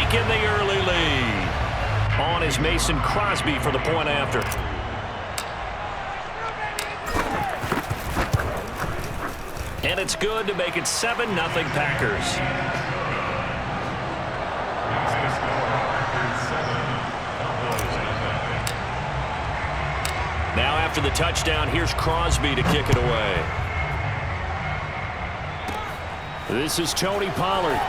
taken the early lead. On is Mason Crosby for the point after. And it's good to make it 7-0 Packers. Now after the touchdown, here's Crosby to kick it away. This is Tony Pollard.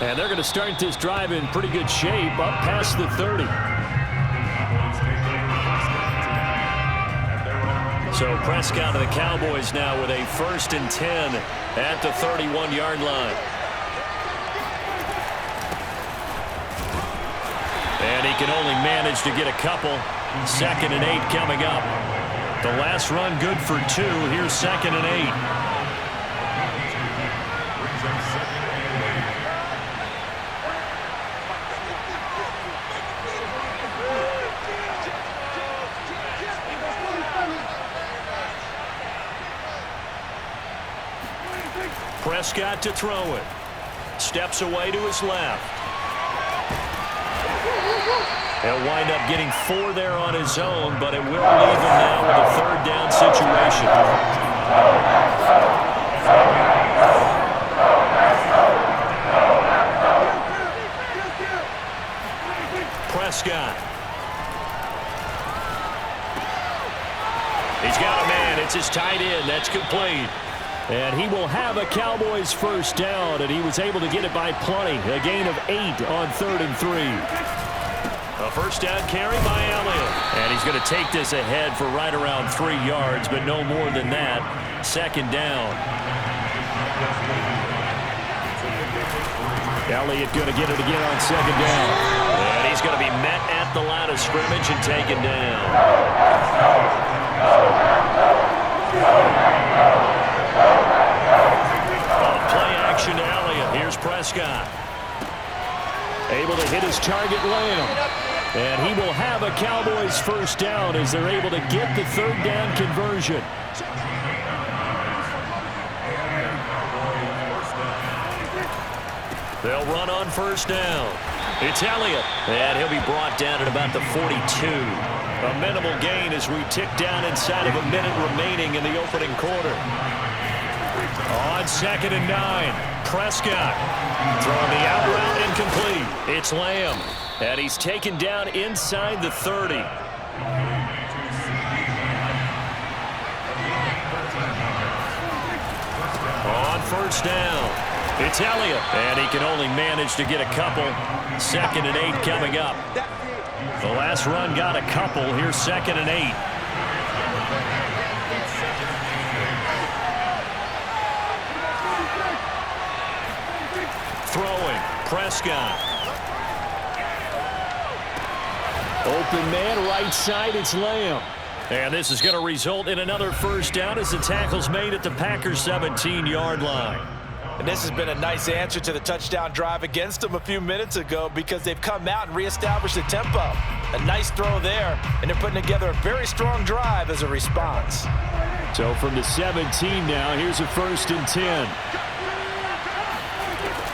And they're going to start this drive in pretty good shape, up past the 30. So Prescott of the Cowboys now with a 1st and 10 at the 31-yard line. And he can only manage to get a couple. 2nd and 8 coming up. The last run good for 2. Here's 2nd and 8. Prescott to throw it. Steps away to his left. He'll wind up getting 4 there on his own, but it will leave him now with a 3rd down situation. Prescott. He's got a man. It's his tight end. That's complete. And he will have a Cowboys 1st down, and he was able to get it by plenty. A gain of 8 on 3rd and 3. A 1st down carry by Elliott. And he's going to take this ahead for right around 3 yards, but no more than that. 2nd down. Elliott going to get it again on 2nd down. And he's going to be met at the line of scrimmage and taken down. Play action to Elliott. Here's Prescott. Able to hit his target, Lamb. And he will have a Cowboys 1st down as they're able to get the 3rd down conversion. They'll run on 1st down. It's Elliott. And he'll be brought down at about the 42. A minimal gain as we tick down inside of a minute remaining in the opening quarter. On 2nd and 9, Prescott throwing the out route incomplete. It's Lamb, and he's taken down inside the 30. On 1st down, it's Elliott, and he can only manage to get a couple. 2nd and 8 coming up. The last run got a couple. Here's 2nd and 8. Throwing, Prescott. Open man, right side, it's Lamb. And this is going to result in another 1st down as the tackle's made at the Packers' 17-yard line. And this has been a nice answer to the touchdown drive against them a few minutes ago because they've come out and reestablished the tempo. A nice throw there, and they're putting together a very strong drive as a response. So from the 17 now, here's a 1st and 10.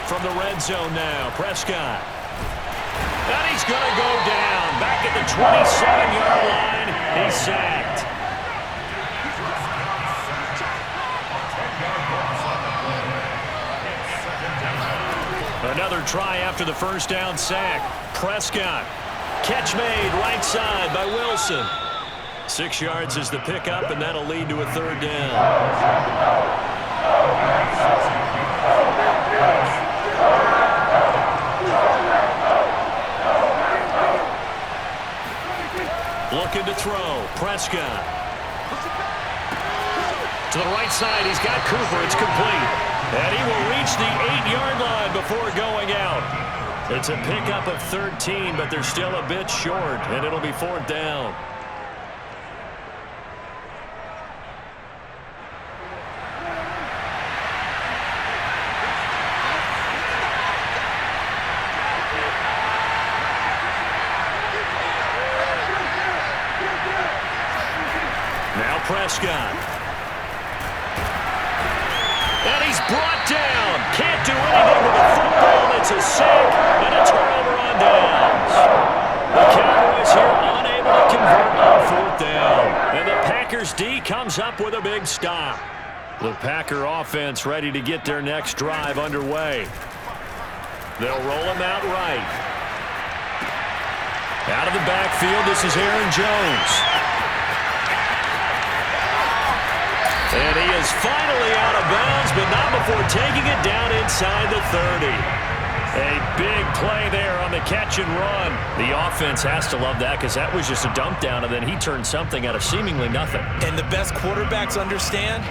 From the red zone now, Prescott. And he's going to go down. Back at the 27-yard line, he's sacked. Another try after the 1st down sack. Prescott. Catch made right side by Wilson. 6 yards is the pickup, and that'll lead to a 3rd down. Looking to throw. Prescott. To the right side, he's got Cooper. It's complete. And he will reach the 8-yard line before going out. It's a pickup of 13, but they're still a bit short, and it'll be 4th down. Now Prescott. And he's brought down. Can't do anything with the football It's a sack and a turnover on downs. The Cowboys here unable to convert on fourth down. And the Packers D comes up with a big stop. The Packer offense ready to get their next drive underway. They'll roll him out right. Out of the backfield, this is Aaron Jones. And he is finally out of bounds, but not before taking it down inside the 30. A big play there on the catch and run. The offense has to love that because that was just a dump down, and then he turned something out of seemingly nothing. And the best quarterbacks understand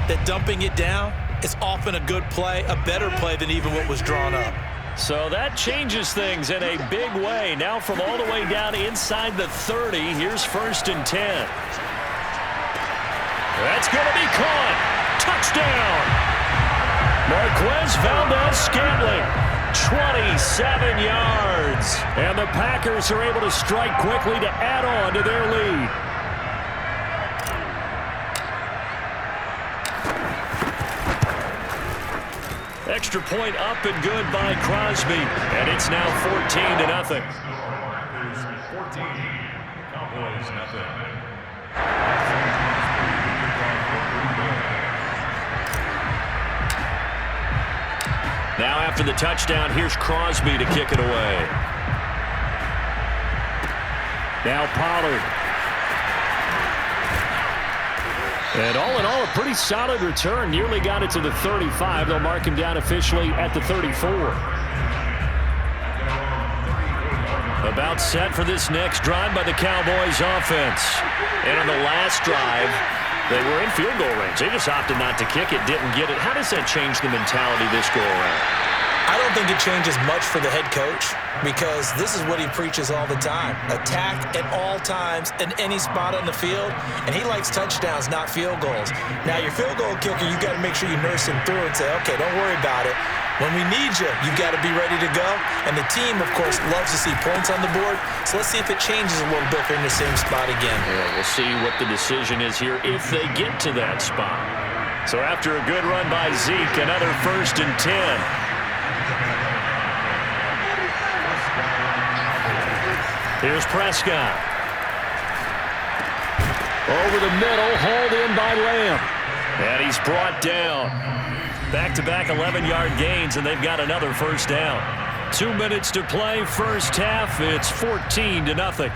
that dumping it down is often a good play, a better play than even what was drawn up. So that changes things in a big way. Now from all the way down inside the 30, here's 1st and 10. That's going to be caught. Touchdown. Marquez Valdez-Scantling, 27 yards. And the Packers are able to strike quickly to add on to their lead. Extra point up and good by Crosby. And it's now 14-0. Packers 14, Cowboys nothing. Now after the touchdown, here's Crosby to kick it away. Now Pollard. And all in all, a pretty solid return. Nearly got it to the 35. They'll mark him down officially at the 34. About set for this next drive by the Cowboys offense. And on the last drive, they were in field goal range. They just opted not to kick it, didn't get it. How does that change the mentality this go around? I don't think it changes much for the head coach because this is what he preaches all the time. Attack at all times in any spot on the field, and he likes touchdowns, not field goals. Now, your field goal kicker, you've got to make sure you nurse him through and say, okay, don't worry about it. When we need you, you've got to be ready to go. And the team, of course, loves to see points on the board. So let's see if it changes a little bit if they're in the same spot again. Yeah, we'll see what the decision is here if they get to that spot. So after a good run by Zeke, another 1st and 10. Here's Prescott. Over the middle, hauled in by Lamb. And he's brought down. Back-to-back 11-yard gains, and they've got another 1st down. 2 minutes to play, first half. It's 14-0.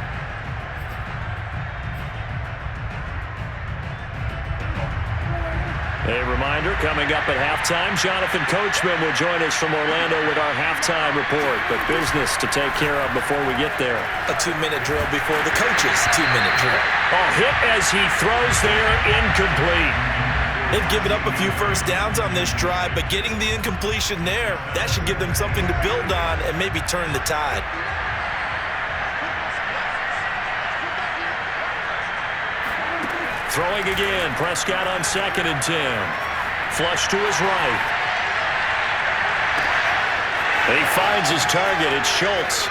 A reminder, coming up at halftime, Jonathan Coachman will join us from Orlando with our halftime report. But business to take care of before we get there. A 2-minute drill before the coach's 2-minute drill. Hit as he throws there, incomplete. They've given up a few first downs on this drive, but getting the incompletion there, that should give them something to build on and maybe turn the tide. Throwing again, Prescott on 2nd and 10. Flush to his right. He finds his target, it's Schultz.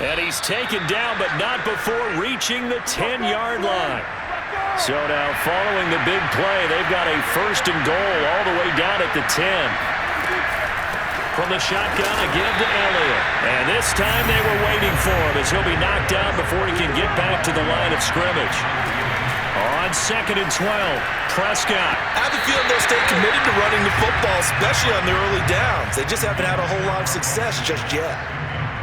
And he's taken down, but not before reaching the 10-yard line. So now, following the big play, they've got a 1st and goal all the way down at the 10. From the shotgun, again to Elliott. And this time they were waiting for him as he'll be knocked down before he can get back to the line of scrimmage. On 2nd and 12, Prescott. I have a feeling they'll stay committed to running the football, especially on their early downs. They just haven't had a whole lot of success just yet.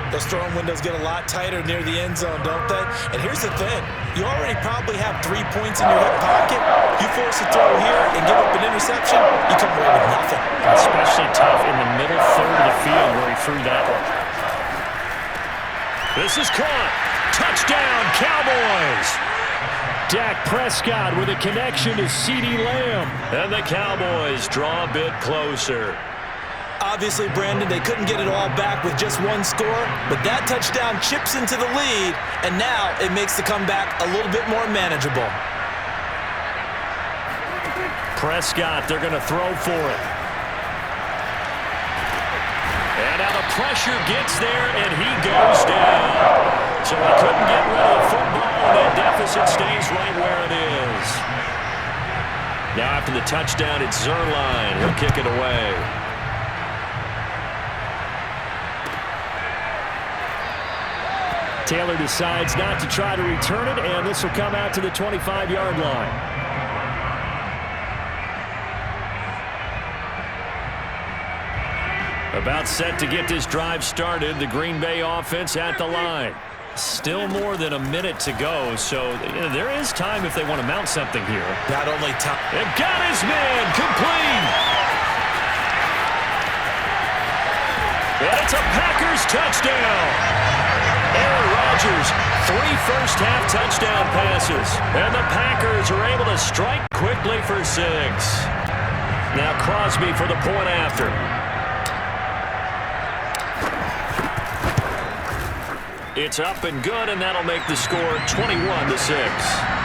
Those throwing windows get a lot tighter near the end zone, don't they? And here's the thing. You already probably have 3 points in your hip pocket. You force a throw here and give up an interception, you come away with nothing. Especially tough in the middle third of the field where he threw that one. This is caught. Touchdown, Cowboys. Dak Prescott with a connection to CeeDee Lamb. And the Cowboys draw a bit closer. Obviously, Brandon, they couldn't get it all back with just one score, but that touchdown chips into the lead, and now it makes the comeback a little bit more manageable. Prescott, they're going to throw for it. And now the pressure gets there, and he goes down. So he couldn't get rid of the football, and that deficit stays right where it is. Now after the touchdown, it's Zerline. He'll kick it away. Taylor decides not to try to return it, and this will come out to the 25-yard line. About set to get this drive started. The Green Bay offense at the line. Still more than a minute to go, so there is time if they want to mount something here. Not only time. And got his man complete. And it's a Packers touchdown. Aaron Rodgers, 3 first-half touchdown passes. And the Packers are able to strike quickly for 6. Now Crosby for the point after. It's up and good, and that'll make the score 21-6.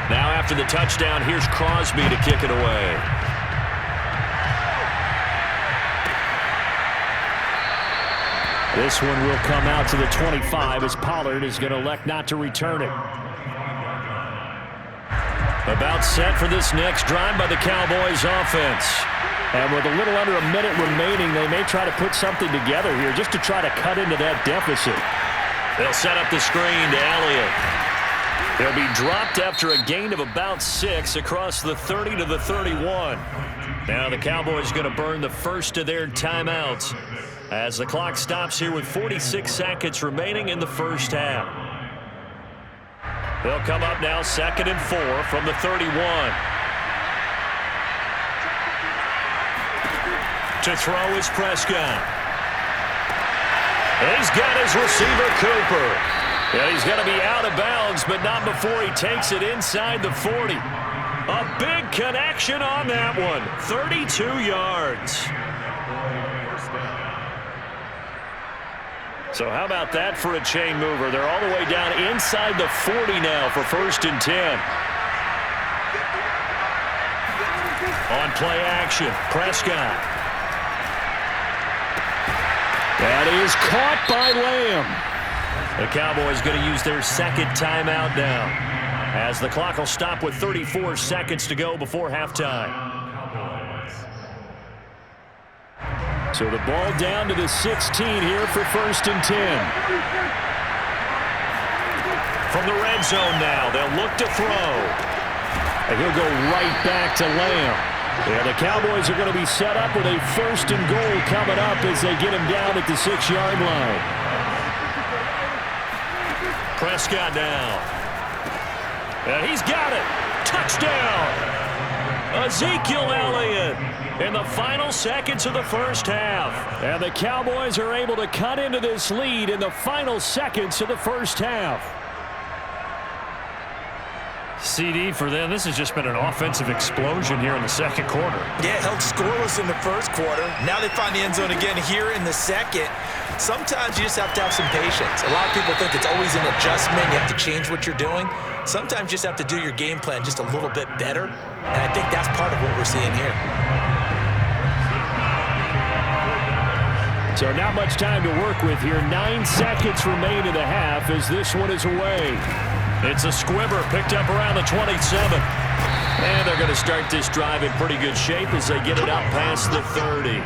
Now after the touchdown, here's Crosby to kick it away. This one will come out to the 25 as Pollard is going to elect not to return it. About set for this next drive by the Cowboys offense. And with a little under a minute remaining, they may try to put something together here just to try to cut into that deficit. They'll set up the screen to Elliott. They'll be dropped after a gain of about 6 across the 30 to the 31. Now the Cowboys going to burn the first of their timeouts as the clock stops here with 46 seconds remaining in the first half. They'll come up now 2nd and 4 from the 31. To throw is Prescott. And he's got his receiver Cooper. Yeah, he's going to be out of bounds, but not before he takes it inside the 40. A big connection on that one. 32 yards. So how about that for a chain mover? They're all the way down inside the 40 now for 1st and 10. On play action, Prescott. That is caught by Lamb. The Cowboys going to use their 2nd timeout now, as the clock will stop with 34 seconds to go before halftime. So the ball down to the 16 here for 1st and 10. From the red zone now, they'll look to throw. And he'll go right back to Lamb. Yeah, the Cowboys are going to be set up with a 1st and goal coming up as they get him down at the 6-yard line. Prescott now. And he's got it. Touchdown. Ezekiel Elliott in the final seconds of the first half. And the Cowboys are able to cut into this lead in the final seconds of the first half. CD for them, this has just been an offensive explosion here in the 2nd quarter. Yeah, held scoreless in the 1st quarter. Now they find the end zone again here in the 2nd. Sometimes you just have to have some patience. A lot of people think it's always an adjustment. You have to change what you're doing. Sometimes you just have to do your game plan just a little bit better. And I think that's part of what we're seeing here. So not much time to work with here. 9 seconds remain in the half as this one is away. It's a squibber picked up around the 27. And they're going to start this drive in pretty good shape as they get it up past the 30.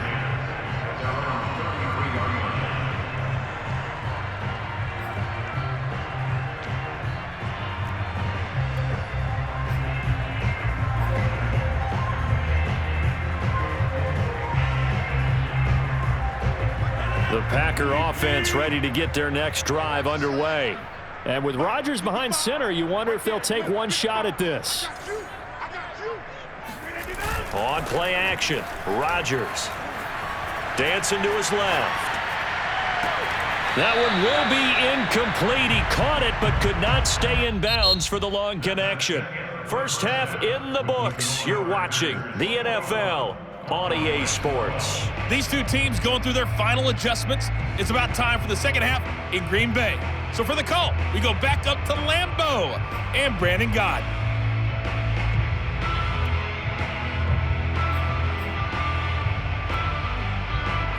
The Packer offense ready to get their next drive underway. And with Rodgers behind center, you wonder if they'll take one shot at this. On play action, Rodgers. Dancing to his left. That one will be incomplete. He caught it but could not stay in bounds for the long connection. First half in the books. You're watching the NFL on EA Sports. These two teams going through their final adjustments. It's about time for the 2nd half in Green Bay. So for the call, we go back up to Lambeau and Brandon Gott.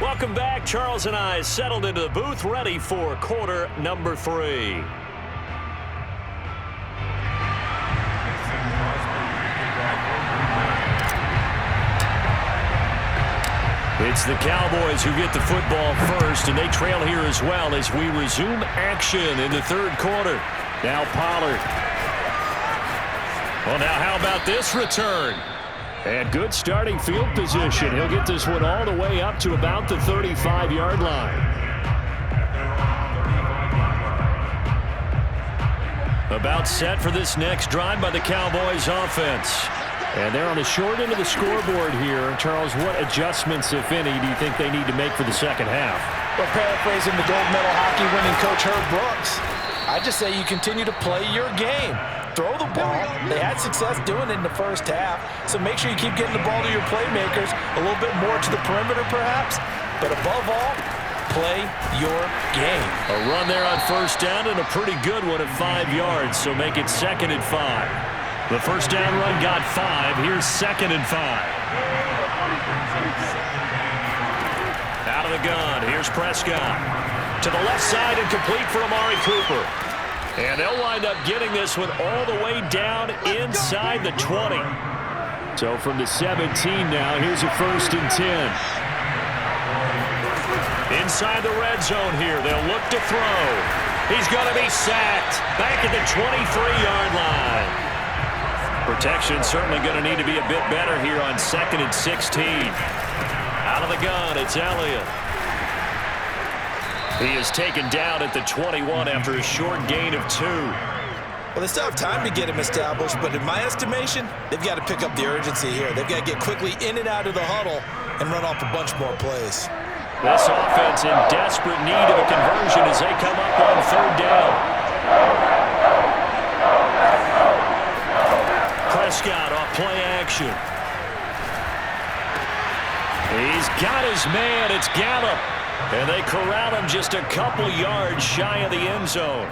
Welcome back. Charles and I settled into the booth, ready for quarter number 3. It's the Cowboys who get the football first, and they trail here as well as we resume action in the third quarter. Now Pollard. Well, now how about this return? And good starting field position. He'll get this one all the way up to about the 35-yard line. About set for this next drive by the Cowboys offense. And they're on the short end of the scoreboard here. Charles, what adjustments, if any, do you think they need to make for the second half? Well, paraphrasing the gold medal hockey winning coach Herb Brooks, I just say you continue to play your game. Throw the ball. They had success doing it in the first half, so make sure you keep getting the ball to your playmakers, a little bit more to the perimeter perhaps, but above all, play your game. A run there on first down and a pretty good one at 5 yards, so make it 2nd and 5. The first down run got 5. Here's 2nd and 5. Out of the gun. Here's Prescott. To the left side and complete for Amari Cooper. And they'll wind up getting this one all the way down inside the 20. So from the 17 now, here's a 1st and 10. Inside the red zone here, they'll look to throw. He's going to be sacked back at the 23-yard line. Protection certainly going to need to be a bit better here on 2nd and 16. Out of the gun, it's Elliott. He is taken down at the 21 after a short gain of 2. Well, they still have time to get him established, but in my estimation, they've got to pick up the urgency here. They've got to get quickly in and out of the huddle and run off a bunch more plays. This offense in desperate need of a conversion as they come up on 3rd down. Prescott off play action. He's got his man. It's Gallup. And they corral him just a couple yards shy of the end zone.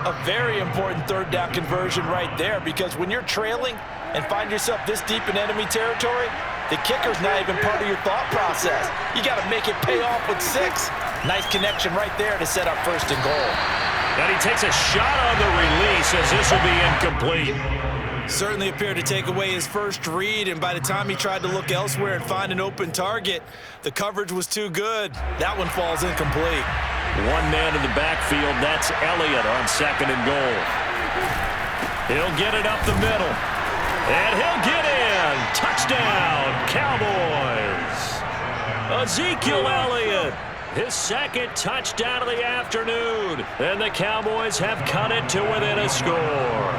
A very important 3rd down conversion right there, because when you're trailing and find yourself this deep in enemy territory, the kicker's not even part of your thought process. You got to make it pay off with 6. Nice connection right there to set up 1st and goal. And he takes a shot on the release as this will be incomplete. Certainly appeared to take away his first read, and by the time he tried to look elsewhere and find an open target, the coverage was too good. That one falls incomplete. One man in the backfield, that's Elliott on 2nd and goal. He'll get it up the middle. And he'll get in. Touchdown, Cowboys. Ezekiel Elliott, his 2nd touchdown of the afternoon. And the Cowboys have cut it to within a score.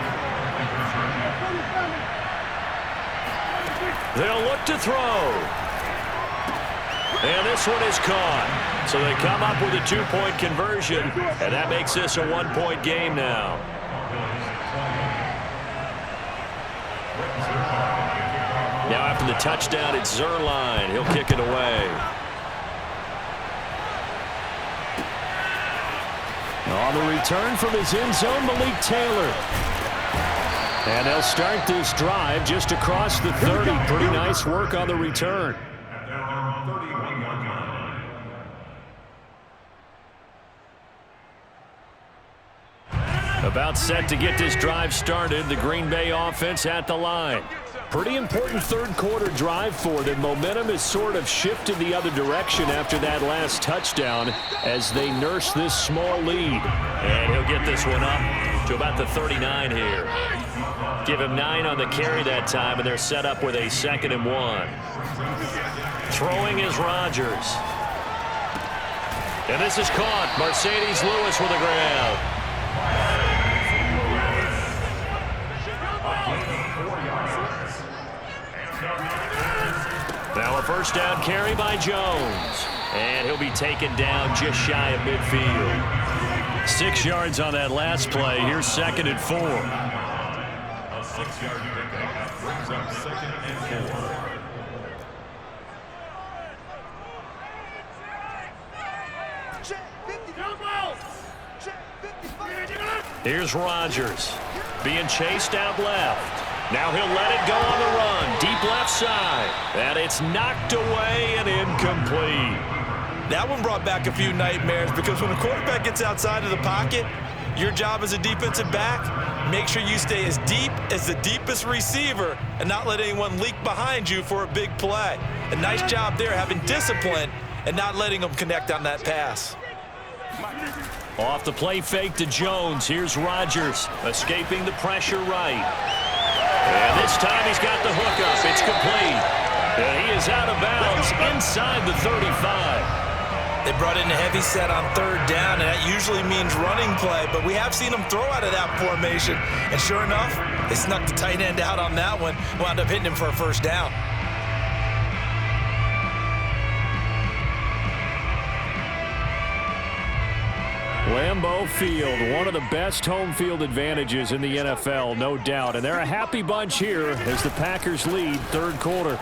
They'll look to throw. And this one is caught. So they come up with a 2-point conversion, and that makes this a 1-point game now. Now after the touchdown, it's Zerline. He'll kick it away. On the return from his end zone, Malik Taylor. And they'll start this drive just across the 30. Pretty nice work on the return. About set to get this drive started. The Green Bay offense at the line. Pretty important 3rd quarter drive for them. Momentum has sort of shifted the other direction after that last touchdown as they nurse this small lead. And he'll get this one up to about the 39 here. Give him 9 on the carry that time, and they're set up with a 2nd and 1. Throwing is Rodgers. And this is caught. Mercedes Lewis with a grab. Now a 1st down carry by Jones. And he'll be taken down just shy of midfield. 6 yards on that last play. Here's 2nd and 4. A 6-yard pickup brings up 2nd and 4. Here's Rodgers being chased out left. Now he'll let it go on the run. Deep left side. And it's knocked away and incomplete. That one brought back a few nightmares, because when a quarterback gets outside of the pocket, Your job as a defensive back, make sure you stay as deep as the deepest receiver and not let anyone leak behind you for a big play. A nice job there, having discipline and not letting them connect on that pass. Off the play fake to Jones. Here's Rodgers escaping the pressure right. And this time he's got the hook up. It's complete. And he is out of bounds inside the 35. They brought in a heavy set on third down, and that usually means running play, but we have seen them throw out of that formation. And sure enough, they snuck the tight end out on that one, wound up hitting him for a first down. Lambeau Field, one of the best home field advantages in the NFL, no doubt. And they're a happy bunch here as the Packers lead third quarter.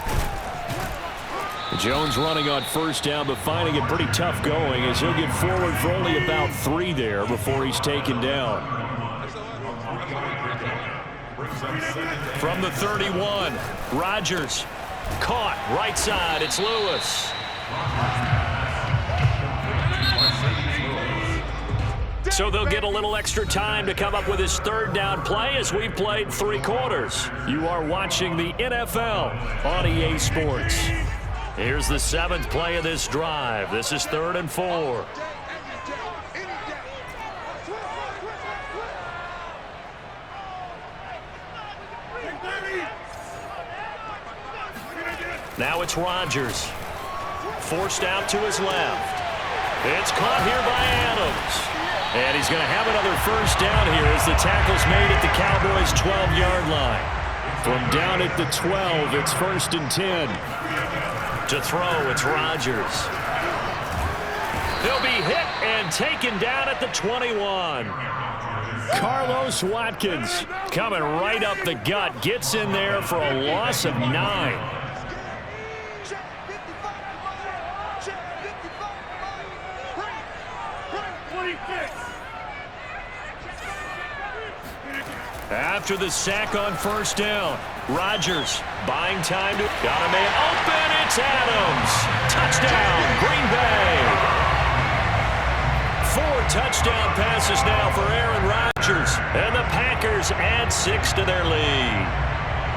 Jones running on first down, but finding it pretty tough going as he'll get forward for only about 3 there before he's taken down. From the 31, Rodgers caught right side. It's Lewis. So they'll get a little extra time to come up with his third down play as we've played 3 quarters. You are watching the NFL on EA Sports. Here's the 7th play of this drive. This is 3rd and 4. Now it's Rodgers. Forced out to his left. It's caught here by Adams. And he's going to have another first down here as the tackle's made at the Cowboys' 12-yard line. From down at the 12, it's 1st and 10. To throw, it's Rodgers. He'll be hit and taken down at the 21. Carlos Watkins coming right up the gut. Gets in there for a loss of 9. After the sack on first down, Rodgers buying time to got a man open. It's Adams. Touchdown, Green Bay. 4 touchdown passes now for Aaron Rodgers, and the Packers add 6 to their lead.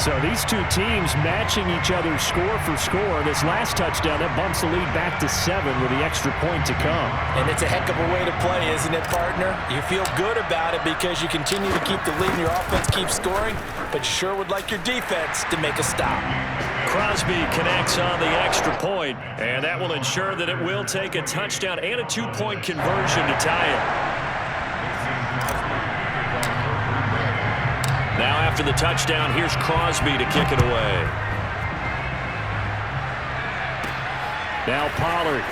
So these two teams matching each other score for score. This last touchdown, that bumps the lead back to 7 with the extra point to come. And it's a heck of a way to play, isn't it, partner? You feel good about it because you continue to keep the lead and your offense keeps scoring, but you sure would like your defense to make a stop. Crosby connects on the extra point, and that will ensure that it will take a touchdown and a 2-point conversion to tie it. Now after the touchdown, here's Crosby to kick it away. Now Pollard.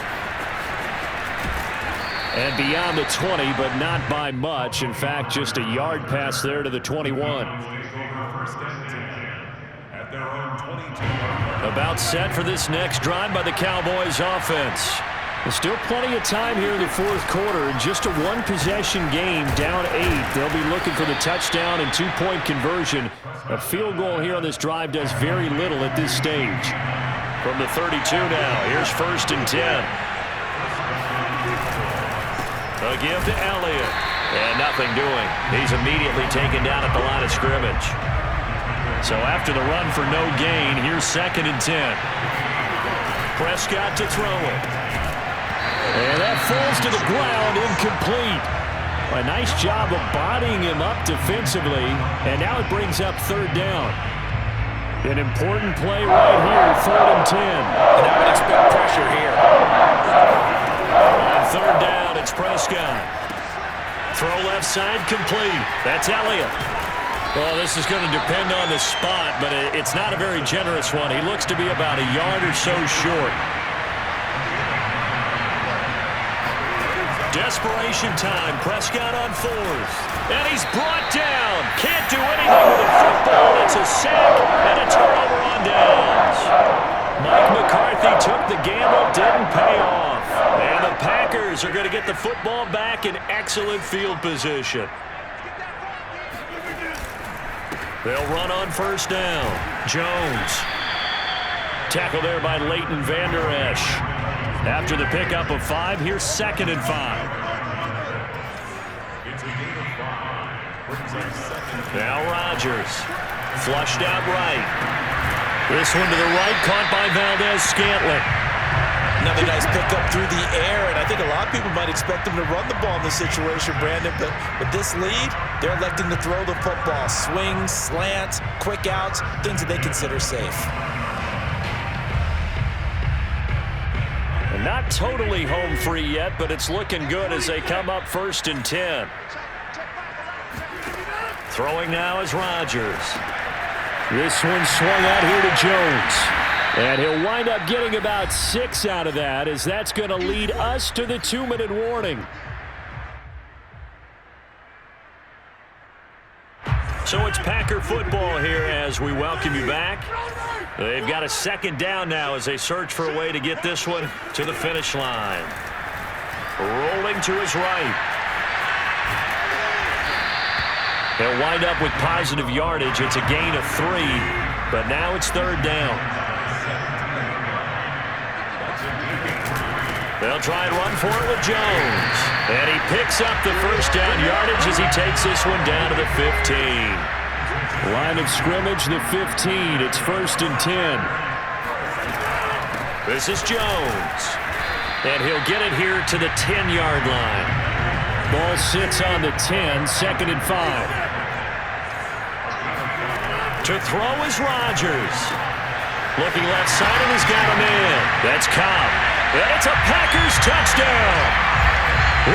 And beyond the 20, but not by much. In fact, just a yard pass there to the 21. About set for this next drive by the Cowboys offense. There's still plenty of time here in the 4th quarter. In just a 1-possession game, down 8. They'll be looking for the touchdown and 2-point conversion. A field goal here on this drive does very little at this stage. From the 32 now, here's 1st and 10. A give to Elliott. And nothing doing. He's immediately taken down at the line of scrimmage. So after the run for no gain, here's 2nd and 10. Prescott to throw it. And that falls to the ground, incomplete. A nice job of bodying him up defensively, and now it brings up 3rd down. An important play right here, 3rd and 10. And I would expect pressure here. On 3rd down, it's Prescott. Throw left side, complete. That's Elliott. Well, this is going to depend on the spot, but it's not a very generous one. He looks to be about a yard or so short. Desperation time. Prescott on 4th. And he's brought down. Can't do anything with the football. It's a sack and a turnover on downs. Mike McCarthy took the gamble, didn't pay off. And the Packers are going to get the football back in excellent field position. They'll run on first down. Jones. Tackle there by Leighton Vander Esch. After the pickup of 5, here's 2nd and 5. Now Rodgers. Flushed out right. This one to the right, caught by Valdez-Scantling. Another nice pickup through the air, and I think a lot of people might expect him to run the ball in this situation, Brandon, but with this lead, they're electing to throw the football. Swings, slants, quick outs, things that they consider safe. And not totally home free yet, but it's looking good as they come up 1st and 10. Throwing now is Rodgers. This one swung out here to Jones. And he'll wind up getting about 6 out of that, as that's going to lead us to the 2-minute warning. So it's Packer football here as we welcome you back. They've got a 2nd down now as they search for a way to get this one to the finish line. Rolling to his right. He'll wind up with positive yardage. It's a gain of 3, but now it's 3rd down. They'll try and run for it with Jones. And he picks up the 1st down yardage as he takes this one down to the 15. Line of scrimmage, the 15. It's 1st and 10. This is Jones. And he'll get it here to the 10-yard line. Ball sits on the 10, 2nd and 5. To throw is Rodgers. Looking left side, and he's got him in. That's Cobb. And it's a Packers touchdown.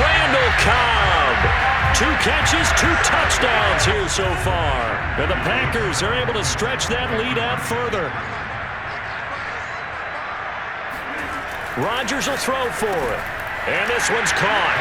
Randall Cobb. 2 catches, 2 touchdowns here so far. And the Packers are able to stretch that lead out further. Rodgers will throw for it. And this one's caught.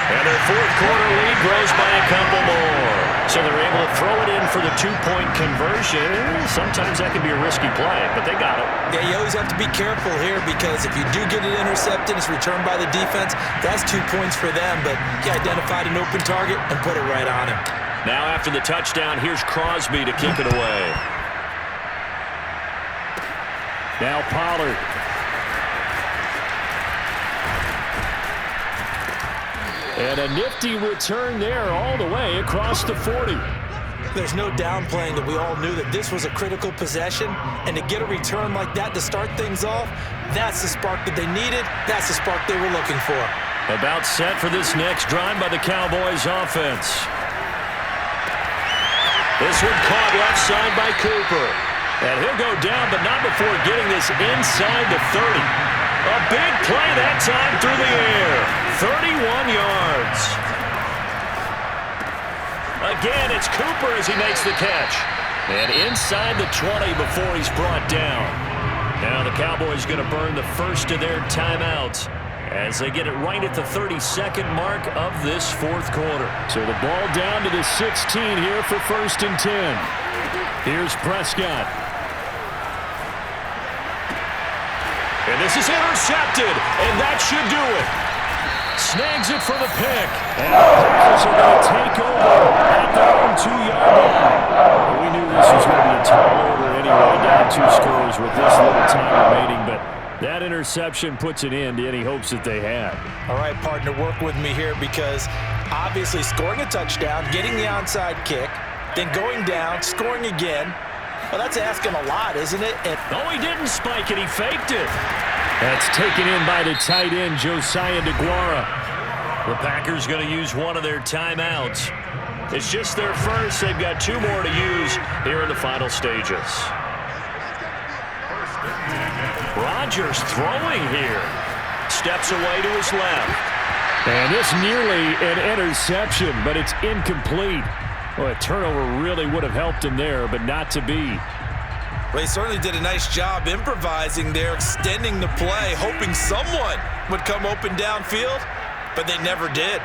And their 4th quarter lead grows by a couple more. So they're able to throw it in for the 2-point conversion. Sometimes that can be a risky play, but they got it. Yeah, you always have to be careful here because if you do get it intercepted, it's returned by the defense. That's 2 points for them, but he identified an open target and put it right on him. Now after the touchdown, here's Crosby to kick it away. Now Pollard. And a nifty return there all the way across the 40. There's no downplaying that we all knew that this was a critical possession, and to get a return like that to start things off, that's the spark that they needed. That's the spark they were looking for. About set for this next drive by the Cowboys offense. This one caught left side by Cooper. And he'll go down, but not before getting this inside the 30. A big play that time through the air. 31 yards. Again, it's Cooper as he makes the catch. And inside the 20 before he's brought down. Now the Cowboys going to burn the first of their timeouts as they get it right at the 32nd mark of this 4th quarter. So the ball down to the 16 here for 1st and 10. Here's Prescott. And this is intercepted, and that should do it. Snags it for the pick. And the Packers are going to take over at their own 2-yard line. We knew this was going to be a tall order anyway, down 2 scores with this little time remaining, but that interception puts an end to any hopes that they had. All right, partner, work with me here because obviously scoring a touchdown, getting the onside kick, then going down, scoring again. Well, that's asking a lot, isn't it? No, he didn't spike it. He faked it. That's taken in by the tight end, Josiah DeGuara. The Packers going to use one of their timeouts. It's just their first. They've got 2 more to use here in the final stages. Rodgers throwing here. Steps away to his left. And it's nearly an interception, but it's incomplete. Well, a turnover really would have helped him there, but not to be. Well, he certainly did a nice job improvising there, extending the play, hoping someone would come open downfield, but they never did.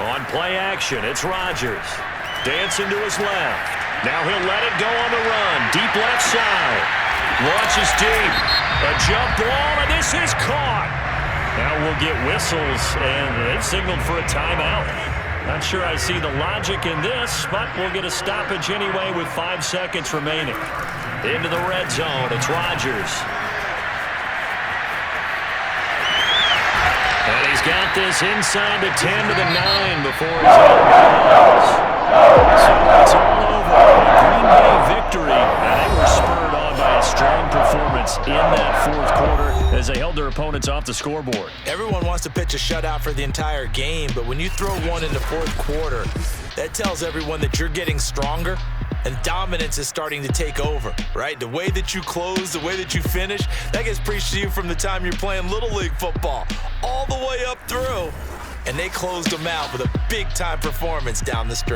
On play action, it's Rodgers. Dancing to his left. Now he'll let it go on the run. Deep left side. Launches deep. A jump ball, and this is caught. Now we'll get whistles, and they've signaled for a timeout. Not sure I see the logic in this, but we'll get a stoppage anyway with 5 seconds remaining. Into the red zone, it's Rodgers. And he's got this inside the 10 to the 9 before he's out of bounds. So it's all over. A Green Bay victory, and they were spurred on by a strong performance in that fourth quarter as they held their opponents off the scoreboard. Everyone wants to pitch a shutout for the entire game, but when you throw one in the fourth quarter, that tells everyone that you're getting stronger and dominance is starting to take over, right? The way that you close, the way that you finish, that gets preached to you from the time you're playing Little League football all the way up through. And they closed them out with a big-time performance down the stretch.